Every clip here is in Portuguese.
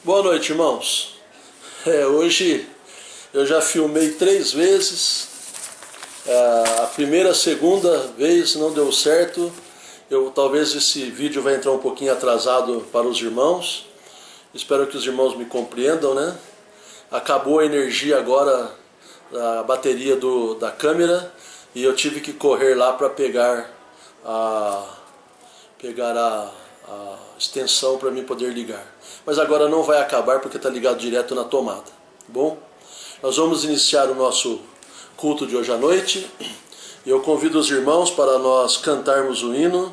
Boa noite, irmãos. Hoje eu já filmei 3 vezes. A primeira, segunda vez não deu certo. Talvez esse vídeo vai entrar um pouquinho atrasado para os irmãos. Espero que os irmãos me compreendam, né? Acabou a energia agora, a bateria da câmera, e eu tive que correr lá para pegar a extensão para mim poder ligar. Mas agora não vai acabar porque está ligado direto na tomada. Bom, nós vamos iniciar o nosso culto de hoje à noite. E eu convido os irmãos para nós cantarmos o hino.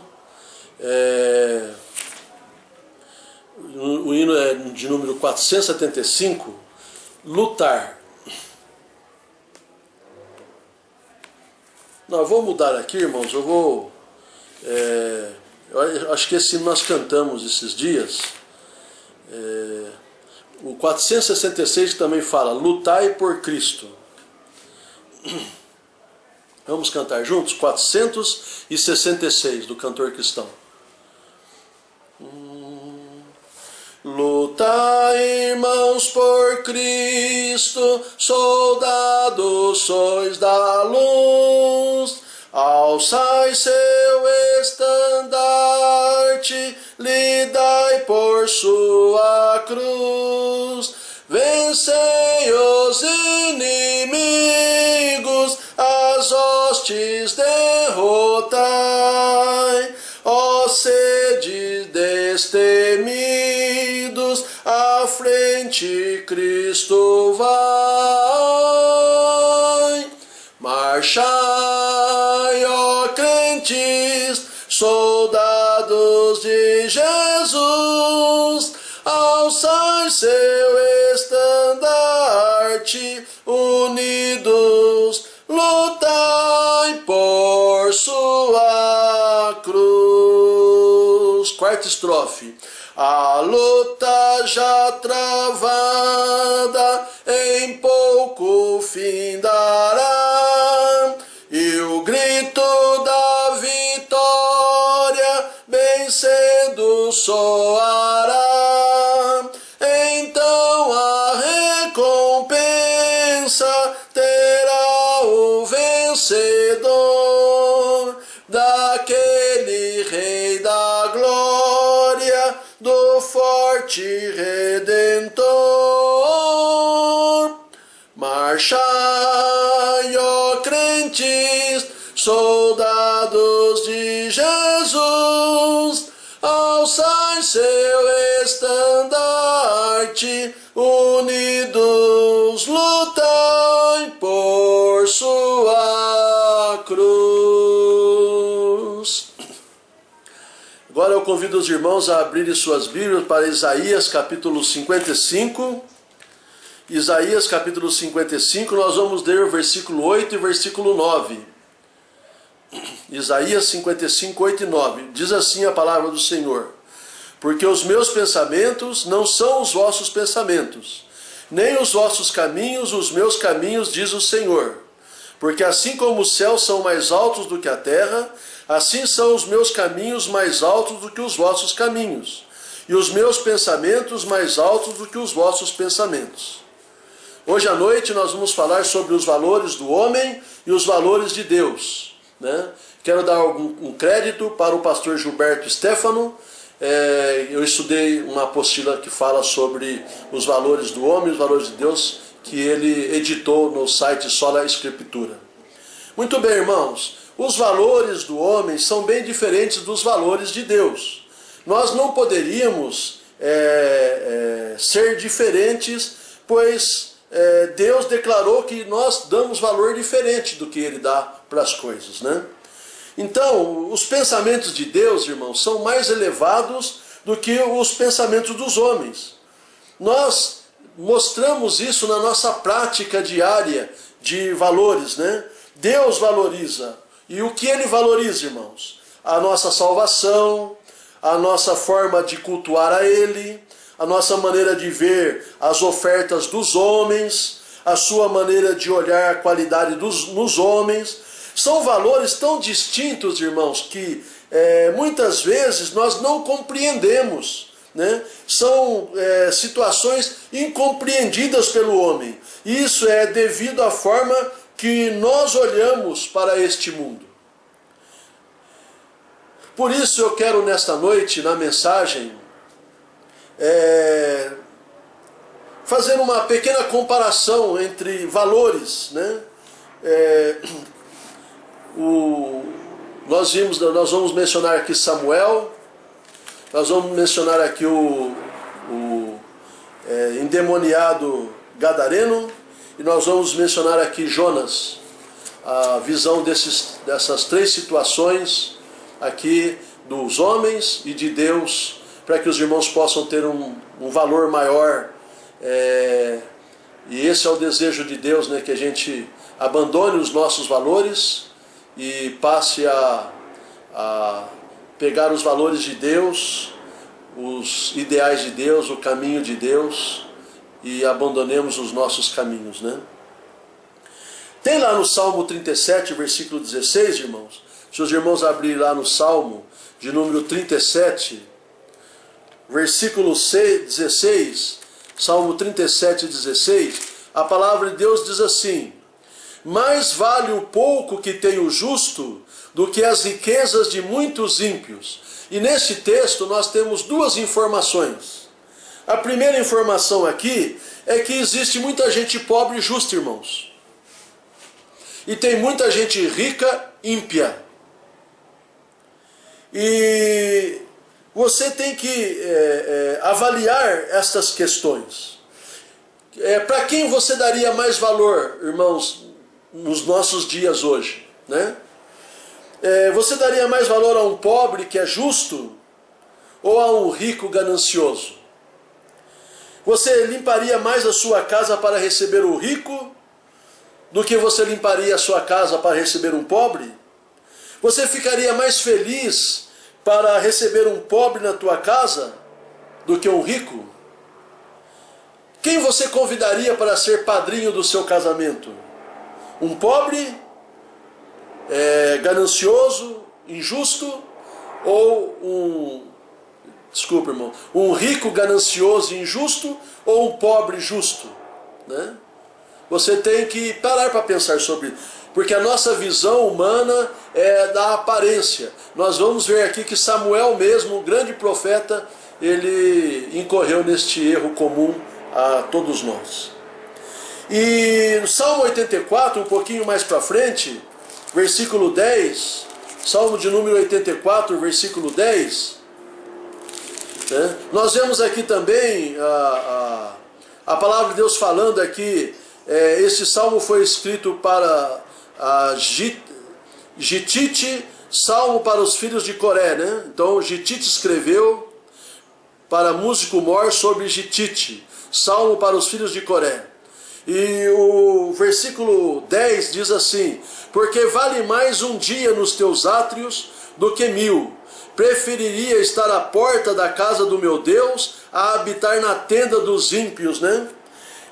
O hino é de número 475, Lutar. Nós vamos mudar aqui, irmãos. Eu acho que esse hino nós cantamos esses dias. O 466 também fala, lutai por Cristo. Vamos cantar juntos? 466, do cantor cristão. Lutai, irmãos, por Cristo, soldados sois da luz. Alçai seu estandarte, lidai por sua cruz. Vencei os inimigos, as hostes derrotai. Ó sede destemidos, à frente Cristo vai. Marchai, ó crentes, soldados de Jesus, alçai seu estandarte, unidos, lutai por sua cruz. Quarta estrofe. A luta já travada em pouco findará, e o grito da vitória bem cedo soará. Então a recompensa terá o vencedor, daquele Rei da glória, do forte Redentor. Marchai, ó crentes, soldados de Jesus, alçai seu estandarte, unidos, lutai por sua cruz. Agora eu convido os irmãos a abrirem suas Bíblias para Isaías capítulo 55. Isaías capítulo 55, nós vamos ler o versículo 8 e versículo 9. Isaías 55, 8 e 9. Diz assim a palavra do Senhor: porque os meus pensamentos não são os vossos pensamentos, nem os vossos caminhos os meus caminhos, diz o Senhor. Porque assim como os céus são mais altos do que a terra, assim são os meus caminhos mais altos do que os vossos caminhos, e os meus pensamentos mais altos do que os vossos pensamentos. Hoje à noite nós vamos falar sobre os valores do homem e os valores de Deus, né? Quero dar um crédito para o pastor Gilberto Stefano. Eu estudei uma apostila que fala sobre os valores do homem e os valores de Deus, que ele editou no site Sola Escritura. Muito bem, irmãos. Os valores do homem são bem diferentes dos valores de Deus. Nós não poderíamos ser diferentes, pois Deus declarou que nós damos valor diferente do que Ele dá para as coisas, né? Então, os pensamentos de Deus, irmãos, são mais elevados do que os pensamentos dos homens. Nós mostramos isso na nossa prática diária de valores, né? Deus valoriza. E o que Ele valoriza, irmãos? A nossa salvação, a nossa forma de cultuar a Ele, a nossa maneira de ver as ofertas dos homens, a sua maneira de olhar a qualidade nos homens. São valores tão distintos, irmãos, que muitas vezes nós não compreendemos né? São situações incompreendidas pelo homem. Isso é devido à forma que nós olhamos para este mundo. Por isso eu quero nesta noite, na mensagem, fazer uma pequena comparação entre valores, né? Nós vamos mencionar aqui Samuel, nós vamos mencionar aqui o endemoniado Gadareno, e nós vamos mencionar aqui Jonas, a visão dessas três situações aqui dos homens e de Deus, para que os irmãos possam ter um valor maior. E esse é o desejo de Deus, né, que a gente abandone os nossos valores e passe a pegar os valores de Deus, os ideais de Deus, o caminho de Deus, e abandonemos os nossos caminhos, né? Tem lá no Salmo 37, versículo 16, irmãos. Se os irmãos abrirem lá no Salmo de número 37, versículo 16, Salmo 37, 16, a palavra de Deus diz assim: mais vale o pouco que tem o justo do que as riquezas de muitos ímpios. E nesse texto nós temos duas informações. A primeira informação aqui é que existe muita gente pobre e justa, irmãos. E tem muita gente rica, ímpia. E você tem que avaliar estas questões. Para quem você daria mais valor, irmãos, nos nossos dias hoje, né? Você daria mais valor a um pobre que é justo ou a um rico ganancioso? Você limparia mais a sua casa para receber o rico do que você limparia a sua casa para receber um pobre? Você ficaria mais feliz para receber um pobre na tua casa do que um rico? Quem você convidaria para ser padrinho do seu casamento? Um pobre, ganancioso, injusto, ou um rico ganancioso e injusto, ou um pobre justo, né? Você tem que parar para pensar sobre isso, porque a nossa visão humana é da aparência. Nós vamos ver aqui que Samuel mesmo, o grande profeta, ele incorreu neste erro comum a todos nós. E no Salmo 84, um pouquinho mais para frente, versículo 10, Salmo de número 84, versículo 10, né? Nós vemos aqui também a palavra de Deus falando aqui. Esse salmo foi escrito para Gitite, salmo para os filhos de Coré, né? Então Gitite escreveu para músico mor sobre Gitite, salmo para os filhos de Coré. E o versículo 10 diz assim: porque vale mais um dia nos teus átrios do que 1000. Preferiria estar à porta da casa do meu Deus a habitar na tenda dos ímpios, né?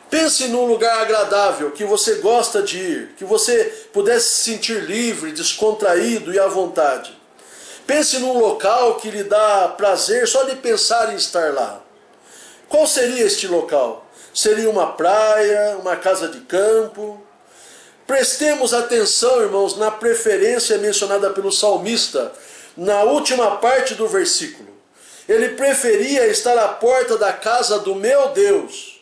Pense num lugar agradável, que você gosta de ir, que você pudesse se sentir livre, descontraído e à vontade. Pense num local que lhe dá prazer só de pensar em estar lá. Qual seria este local? Seria uma praia, uma casa de campo? Prestemos atenção, irmãos, na preferência mencionada pelo salmista, na última parte do versículo. Ele preferia estar à porta da casa do meu Deus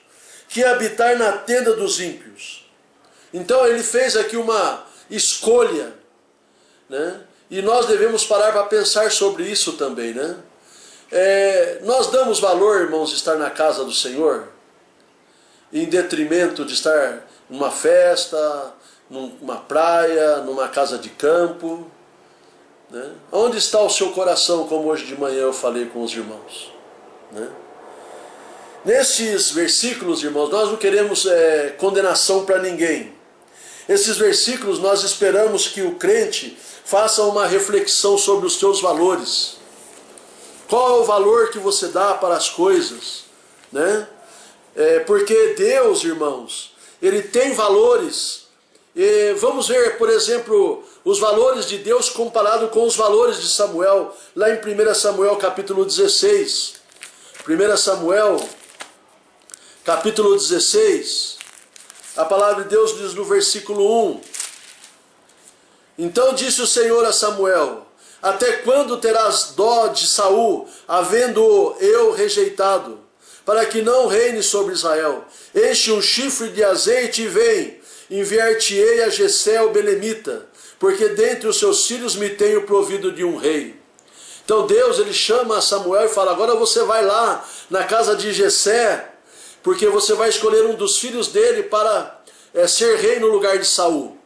que habitar na tenda dos ímpios. Então ele fez aqui uma escolha, né? E nós devemos parar para pensar sobre isso também, né? Nós damos valor, irmãos, de estar na casa do Senhor, em detrimento de estar numa festa, numa praia, numa casa de campo, né? Onde está o seu coração, como hoje de manhã eu falei com os irmãos, né? Nesses versículos, irmãos, nós não queremos condenação para ninguém. Esses versículos nós esperamos que o crente faça uma reflexão sobre os seus valores. Qual é o valor que você dá para as coisas, né? Porque Deus, irmãos, Ele tem valores. E vamos ver, por exemplo, os valores de Deus comparado com os valores de Samuel, lá em 1 Samuel capítulo 16. 1 Samuel, capítulo 16, a palavra de Deus diz no versículo 1: Então disse o Senhor a Samuel: Até quando terás dó de Saul, havendo-o eu rejeitado, para que não reine sobre Israel? Enche um chifre de azeite e vem, enviar-te-ei a Jessé o belemita, porque dentre os seus filhos me tenho provido de um rei. Então Deus, ele chama Samuel e fala: agora você vai lá na casa de Jessé, porque você vai escolher um dos filhos dele para ser rei no lugar de Saul.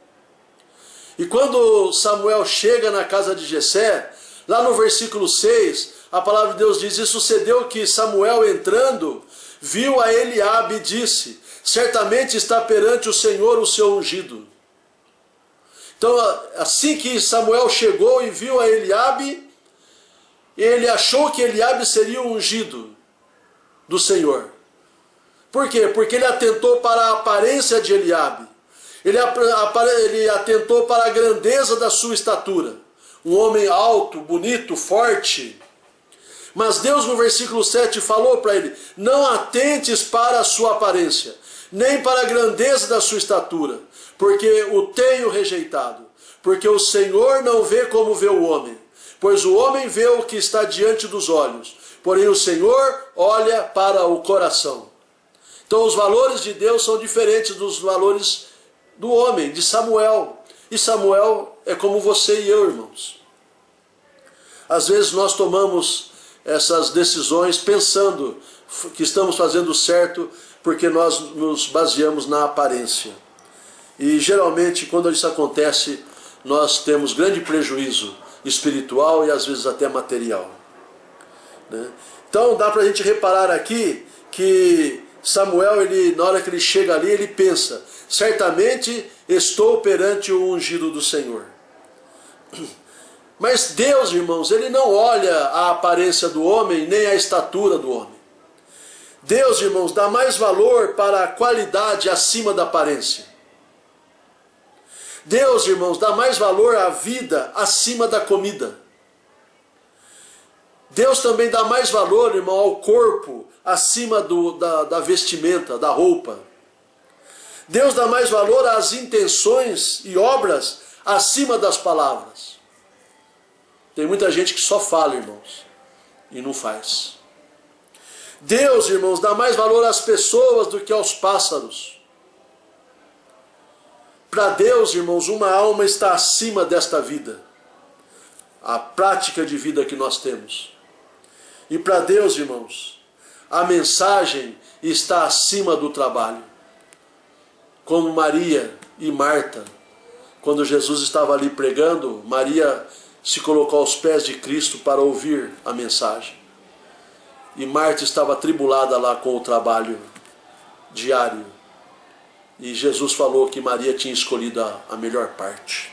E quando Samuel chega na casa de Jessé, lá no versículo 6, a palavra de Deus diz: E sucedeu que Samuel, entrando, viu a Eliabe e disse: Certamente está perante o Senhor o seu ungido. Então, assim que Samuel chegou e viu a Eliabe, ele achou que Eliabe seria o ungido do Senhor. Por quê? Porque ele atentou para a aparência de Eliabe. Ele atentou para a grandeza da sua estatura. Um homem alto, bonito, forte. Mas Deus, no versículo 7, falou para ele: Não atentes para a sua aparência, nem para a grandeza da sua estatura, porque o tenho rejeitado. Porque o Senhor não vê como vê o homem, pois o homem vê o que está diante dos olhos, porém o Senhor olha para o coração. Então os valores de Deus são diferentes dos valores do homem, de Samuel. E Samuel é como você e eu, irmãos. Às vezes nós tomamos essas decisões pensando que estamos fazendo certo, porque nós nos baseamos na aparência. E geralmente quando isso acontece, nós temos grande prejuízo espiritual e às vezes até material, né? Então dá para a gente reparar aqui que Samuel, na hora que ele chega ali, ele pensa: certamente estou perante o ungido do Senhor. Mas Deus, irmãos, ele não olha a aparência do homem, nem a estatura do homem. Deus, irmãos, dá mais valor para a qualidade acima da aparência. Deus, irmãos, dá mais valor à vida acima da comida. Deus também dá mais valor, irmão, ao corpo acima da vestimenta, da roupa. Deus dá mais valor às intenções e obras acima das palavras. Tem muita gente que só fala, irmãos, e não faz. Deus, irmãos, dá mais valor às pessoas do que aos pássaros. Para Deus, irmãos, uma alma está acima desta vida, a prática de vida que nós temos. E para Deus, irmãos, a mensagem está acima do trabalho. Como Maria e Marta, quando Jesus estava ali pregando, Maria se colocou aos pés de Cristo para ouvir a mensagem. E Marta estava atribulada lá com o trabalho diário. E Jesus falou que Maria tinha escolhido a melhor parte.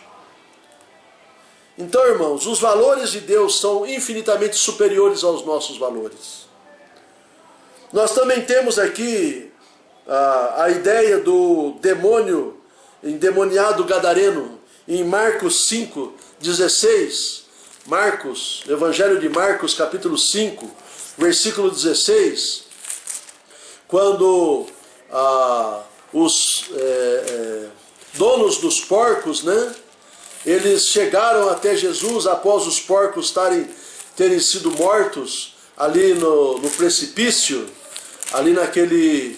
Então, irmãos, os valores de Deus são infinitamente superiores aos nossos valores. Nós também temos aqui a ideia do demônio endemoniado gadareno, em Marcos 5:16. Marcos, Evangelho de Marcos, capítulo 5, versículo 16, quando os donos dos porcos, né, eles chegaram até Jesus após os porcos terem sido mortos ali no precipício, ali naquele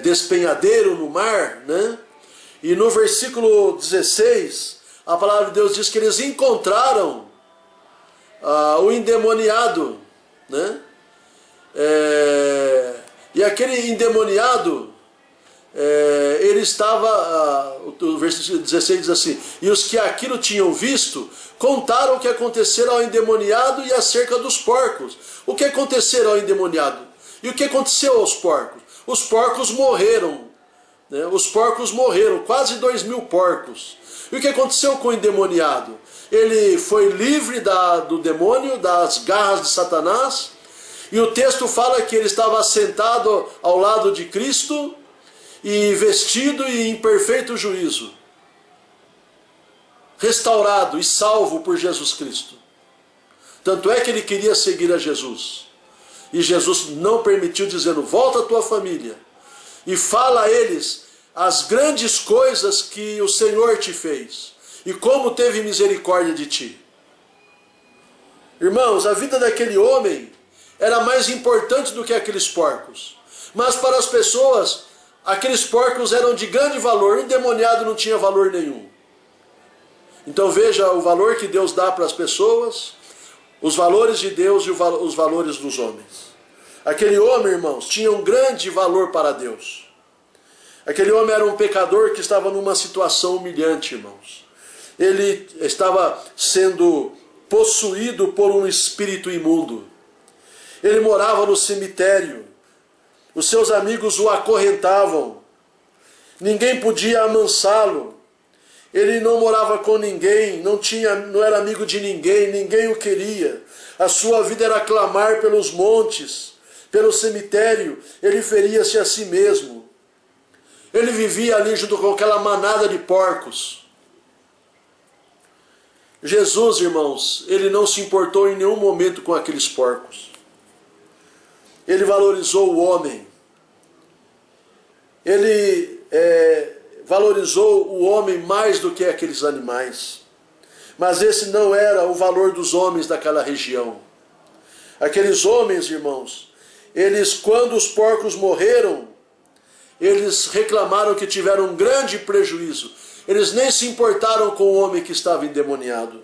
despenhadeiro no mar, né? E no versículo 16, a palavra de Deus diz que eles encontraram o endemoniado, né? E aquele endemoniado, ele estava, o versículo 16 diz assim: e os que aquilo tinham visto contaram o que acontecera ao endemoniado e acerca dos porcos. O que acontecera ao endemoniado? E o que aconteceu aos porcos? Os porcos morreram, né? Os porcos morreram, quase 2.000 porcos. E o que aconteceu com o endemoniado? Ele foi livre do demônio, das garras de Satanás. E o texto fala que ele estava sentado ao lado de Cristo e vestido e em perfeito juízo, restaurado e salvo por Jesus Cristo. Tanto é que ele queria seguir a Jesus. E Jesus não permitiu, dizendo, volta à tua família e fala a eles as grandes coisas que o Senhor te fez e como teve misericórdia de ti. Irmãos, a vida daquele homem era mais importante do que aqueles porcos. Mas para as pessoas, aqueles porcos eram de grande valor, o endemoniado não tinha valor nenhum. Então veja o valor que Deus dá para as pessoas, os valores de Deus e os valores dos homens. Aquele homem, irmãos, tinha um grande valor para Deus. Aquele homem era um pecador que estava numa situação humilhante, irmãos. Ele estava sendo possuído por um espírito imundo. Ele morava no cemitério. Os seus amigos o acorrentavam. Ninguém podia amansá-lo. Ele não morava com ninguém, não era amigo de ninguém, ninguém o queria. A sua vida era clamar pelos montes, pelo cemitério. Ele feria-se a si mesmo. Ele vivia ali junto com aquela manada de porcos. Jesus, irmãos, ele não se importou em nenhum momento com aqueles porcos. Ele valorizou o homem. Ele valorizou o homem mais do que aqueles animais. Mas esse não era o valor dos homens daquela região. Aqueles homens, irmãos, eles, quando os porcos morreram, eles reclamaram que tiveram um grande prejuízo. Eles nem se importaram com o homem que estava endemoniado.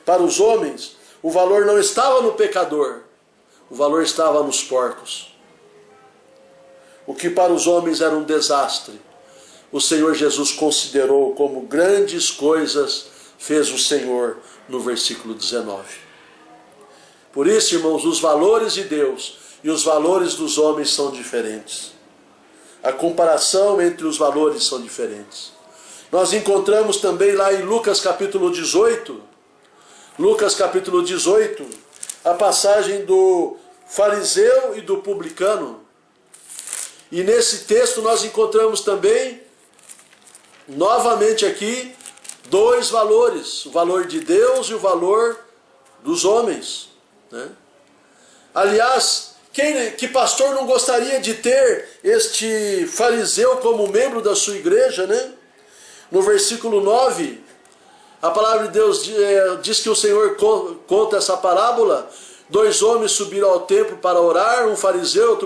Para os homens, o valor não estava no pecador, o valor estava nos porcos. O que para os homens era um desastre, o Senhor Jesus considerou como grandes coisas fez o Senhor no versículo 19. Por isso, irmãos, os valores de Deus e os valores dos homens são diferentes. A comparação entre os valores são diferentes. Nós encontramos também lá em Lucas capítulo 18, a passagem do fariseu e do publicano. E nesse texto nós encontramos também, novamente aqui, dois valores, o valor de Deus e o valor dos homens, né? Aliás, que pastor não gostaria de ter este fariseu como membro da sua igreja, né? No versículo 9, a palavra de Deus diz que o Senhor conta essa parábola. Dois homens subiram ao templo para orar, um fariseu,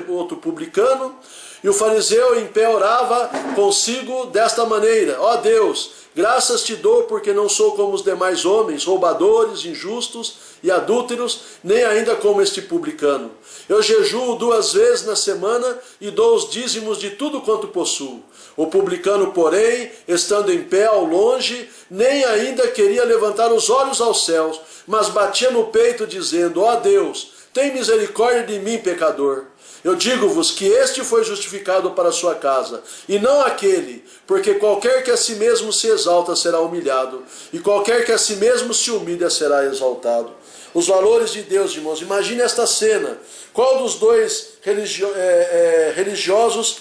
outro publicano. E o fariseu em pé orava consigo desta maneira: ó Deus, graças te dou porque não sou como os demais homens, roubadores, injustos e adúlteros, nem ainda como este publicano. Eu jejuo 2 vezes na semana e dou os dízimos de tudo quanto possuo. O publicano, porém, estando em pé ao longe, nem ainda queria levantar os olhos aos céus, mas batia no peito, dizendo: ó Deus, tem misericórdia de mim, pecador. Eu digo-vos que este foi justificado para a sua casa, e não aquele, porque qualquer que a si mesmo se exalta será humilhado, e qualquer que a si mesmo se humilha será exaltado. Os valores de Deus, irmãos, imagine esta cena. Qual dos dois religiosos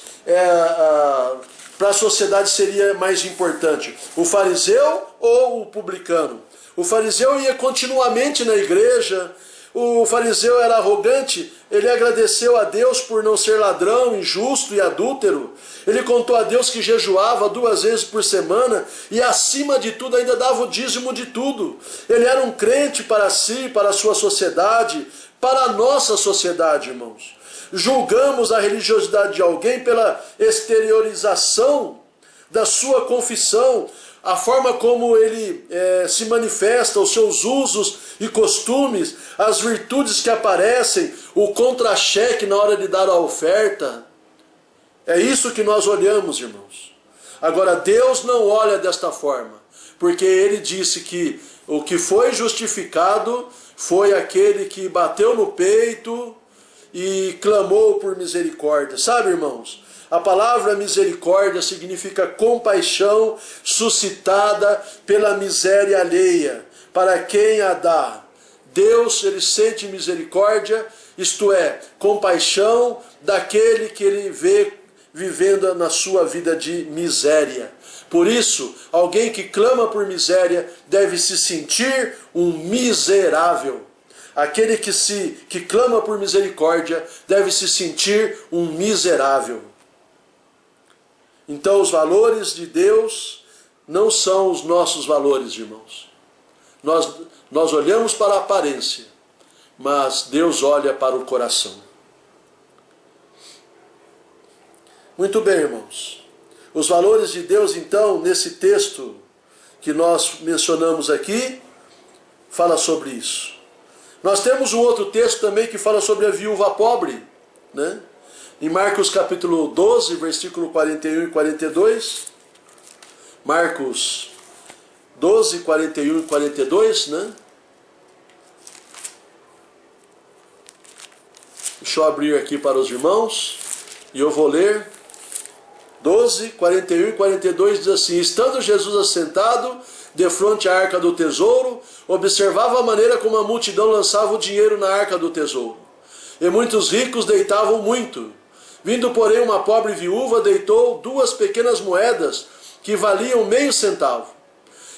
para a sociedade seria mais importante? O fariseu ou o publicano? O fariseu ia continuamente na igreja. O fariseu era arrogante, ele agradeceu a Deus por não ser ladrão, injusto e adúltero. Ele contou a Deus que jejuava 2 vezes por semana e, acima de tudo, ainda dava o dízimo de tudo. Ele era um crente para si, para a sua sociedade, para a nossa sociedade, irmãos. Julgamos a religiosidade de alguém pela exteriorização da sua confissão, a forma como ele se manifesta, os seus usos e costumes, as virtudes que aparecem, o contra-cheque na hora de dar a oferta. É isso que nós olhamos, irmãos. Agora, Deus não olha desta forma, porque Ele disse que o que foi justificado foi aquele que bateu no peito e clamou por misericórdia. Sabe, irmãos? A palavra misericórdia significa compaixão suscitada pela miséria alheia, para quem a dá. Deus, ele sente misericórdia, isto é, compaixão daquele que ele vê vivendo na sua vida de miséria. Por isso, alguém que clama por miséria deve se sentir um miserável. aquele que clama por misericórdia deve se sentir um miserável. Então os valores de Deus não são os nossos valores, irmãos. Nós olhamos para a aparência, mas Deus olha para o coração. Muito bem, irmãos. Os valores de Deus, então, nesse texto que nós mencionamos aqui, fala sobre isso. Nós temos um outro texto também que fala sobre a viúva pobre, né? Em Marcos capítulo 12, versículo 41 e 42. Marcos 12, 41 e 42, né? Deixa eu abrir aqui para os irmãos e eu vou ler. 12, 41 e 42 diz assim: estando Jesus assentado defronte à arca do tesouro, observava a maneira como a multidão lançava o dinheiro na arca do tesouro. E muitos ricos deitavam muito. Vindo, porém, uma pobre viúva, deitou 2 pequenas moedas, que valiam meio centavo.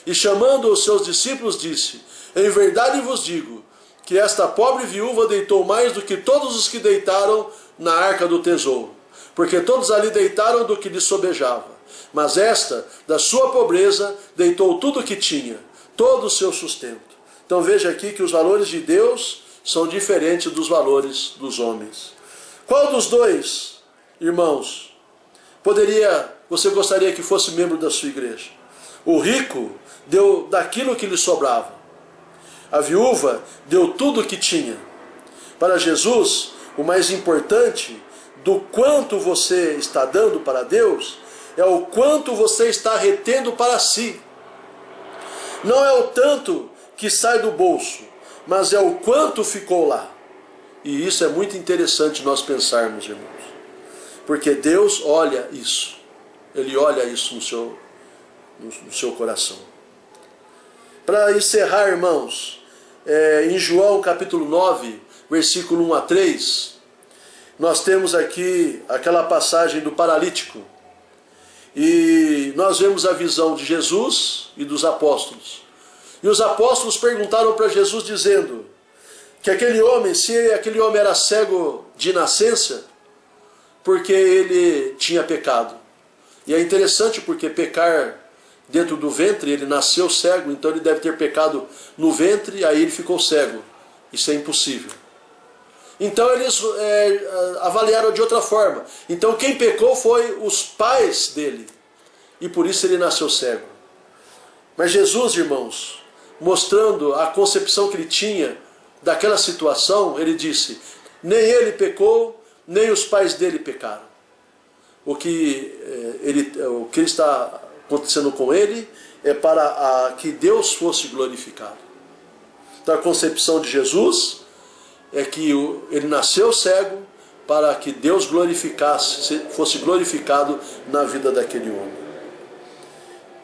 E chamando os seus discípulos, disse: em verdade vos digo, que esta pobre viúva deitou mais do que todos os que deitaram na arca do tesouro. Porque todos ali deitaram do que lhes sobejava. Mas esta, da sua pobreza, deitou tudo o que tinha, todo o seu sustento. Então veja aqui que os valores de Deus são diferentes dos valores dos homens. Qual dos dois, irmãos, você gostaria que fosse membro da sua igreja? O rico deu daquilo que lhe sobrava. A viúva deu tudo o que tinha. Para Jesus, o mais importante do quanto você está dando para Deus é o quanto você está retendo para si. Não é o tanto que sai do bolso, mas é o quanto ficou lá. E isso é muito interessante nós pensarmos, irmãos. Porque Deus olha isso. Ele olha isso no seu coração. Para encerrar, irmãos, em João capítulo 9, versículo 1 a 3, nós temos aqui aquela passagem do paralítico. E nós vemos a visão de Jesus e dos apóstolos. E os apóstolos perguntaram para Jesus dizendo que se aquele homem era cego de nascença, porque ele tinha pecado. E é interessante porque pecar dentro do ventre, ele nasceu cego, então ele deve ter pecado no ventre, aí ele ficou cego. Isso é impossível. Então eles avaliaram de outra forma. Então quem pecou foi os pais dele. E por isso ele nasceu cego. Mas Jesus, irmãos, mostrando a concepção que ele tinha daquela situação, ele disse: nem ele pecou, nem os pais dele pecaram. O que está acontecendo com ele é para que Deus fosse glorificado. Então a concepção de Jesus é que ele nasceu cego para que Deus fosse glorificado na vida daquele homem.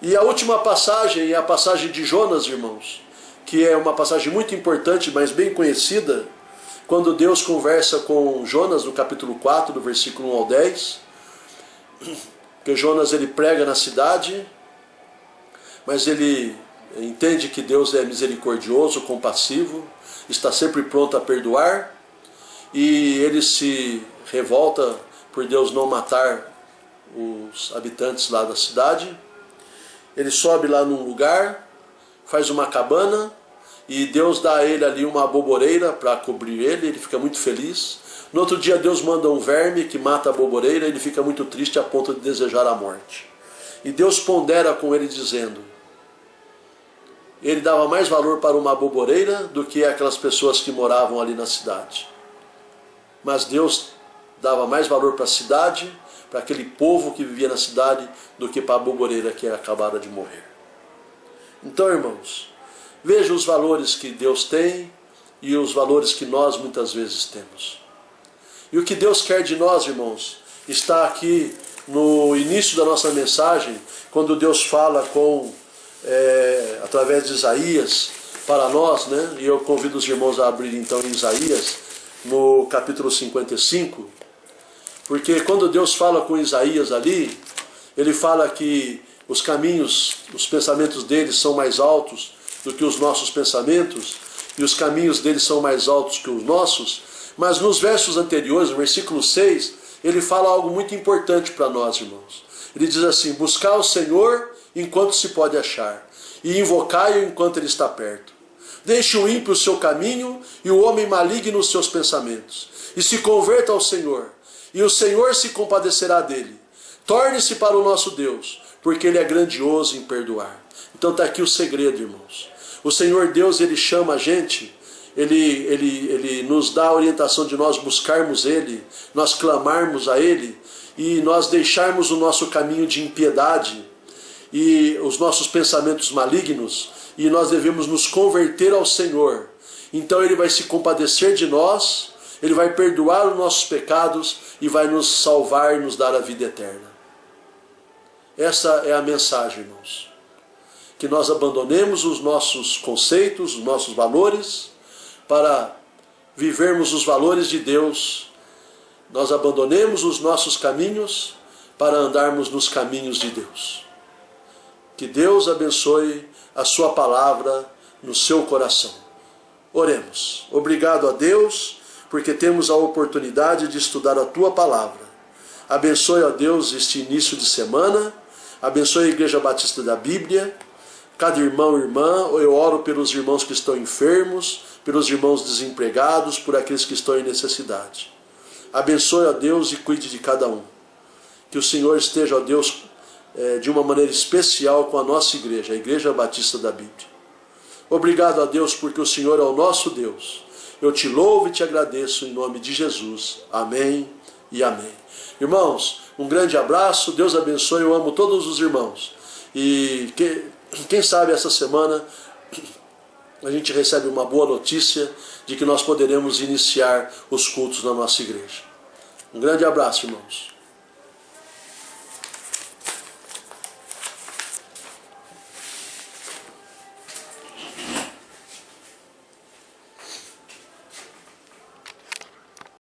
E a última passagem é a passagem de Jonas, irmãos, que é uma passagem muito importante, mas bem conhecida, quando Deus conversa com Jonas no capítulo 4, do versículo 1 ao 10, que Jonas ele prega na cidade, mas ele entende que Deus é misericordioso, compassivo, está sempre pronto a perdoar, e ele se revolta por Deus não matar os habitantes lá da cidade. Ele sobe lá num lugar, faz uma cabana, e Deus dá a ele ali uma aboboreira para cobrir ele fica muito feliz. No outro dia Deus manda um verme que mata a aboboreira, ele fica muito triste a ponto de desejar a morte. E Deus pondera com ele dizendo, ele dava mais valor para uma aboboreira do que aquelas pessoas que moravam ali na cidade. Mas Deus dava mais valor para a cidade, para aquele povo que vivia na cidade, do que para a aboboreira que acabara de morrer. Então, irmãos, veja os valores que Deus tem e os valores que nós muitas vezes temos. E o que Deus quer de nós, irmãos, está aqui no início da nossa mensagem, quando Deus fala através de Isaías para nós, né? E eu convido os irmãos a abrir então em Isaías, no capítulo 55, porque quando Deus fala com Isaías ali, ele fala que os caminhos, os pensamentos dele são mais altos do que os nossos pensamentos, e os caminhos dele são mais altos que os nossos, mas nos versos anteriores, no versículo 6, ele fala algo muito importante para nós, irmãos. Ele diz assim: buscar o Senhor enquanto se pode achar, e invocai-o enquanto ele está perto. Deixe o ímpio o seu caminho e o homem maligno os seus pensamentos, e se converta ao Senhor, e o Senhor se compadecerá dele. Torne-se para o nosso Deus, porque ele é grandioso em perdoar. Então está aqui o segredo, irmãos. O Senhor Deus, ele chama a gente, ele nos dá a orientação de nós buscarmos ele, nós clamarmos a ele, e nós deixarmos o nosso caminho de impiedade e os nossos pensamentos malignos, e nós devemos nos converter ao Senhor. Então ele vai se compadecer de nós, ele vai perdoar os nossos pecados e vai nos salvar e nos dar a vida eterna. Essa é a mensagem, irmãos. Que nós abandonemos os nossos conceitos, os nossos valores, para vivermos os valores de Deus. Nós abandonemos os nossos caminhos para andarmos nos caminhos de Deus. Que Deus abençoe a sua palavra no seu coração. Oremos. Obrigado a Deus, porque temos a oportunidade de estudar a tua palavra. Abençoe, ó Deus, este início de semana. Abençoe a Igreja Batista da Bíblia, cada irmão e irmã. Eu oro pelos irmãos que estão enfermos, pelos irmãos desempregados, por aqueles que estão em necessidade. Abençoe, ó Deus, e cuide de cada um. Que o Senhor esteja, ó Deus, de uma maneira especial com a nossa igreja, a Igreja Batista da Bíblia. Obrigado a Deus, porque o Senhor é o nosso Deus. Eu te louvo e te agradeço em nome de Jesus. Amém e amém. Irmãos, um grande abraço, Deus abençoe, eu amo todos os irmãos. E quem sabe essa semana a gente recebe uma boa notícia de que nós poderemos iniciar os cultos na nossa igreja. Um grande abraço, irmãos.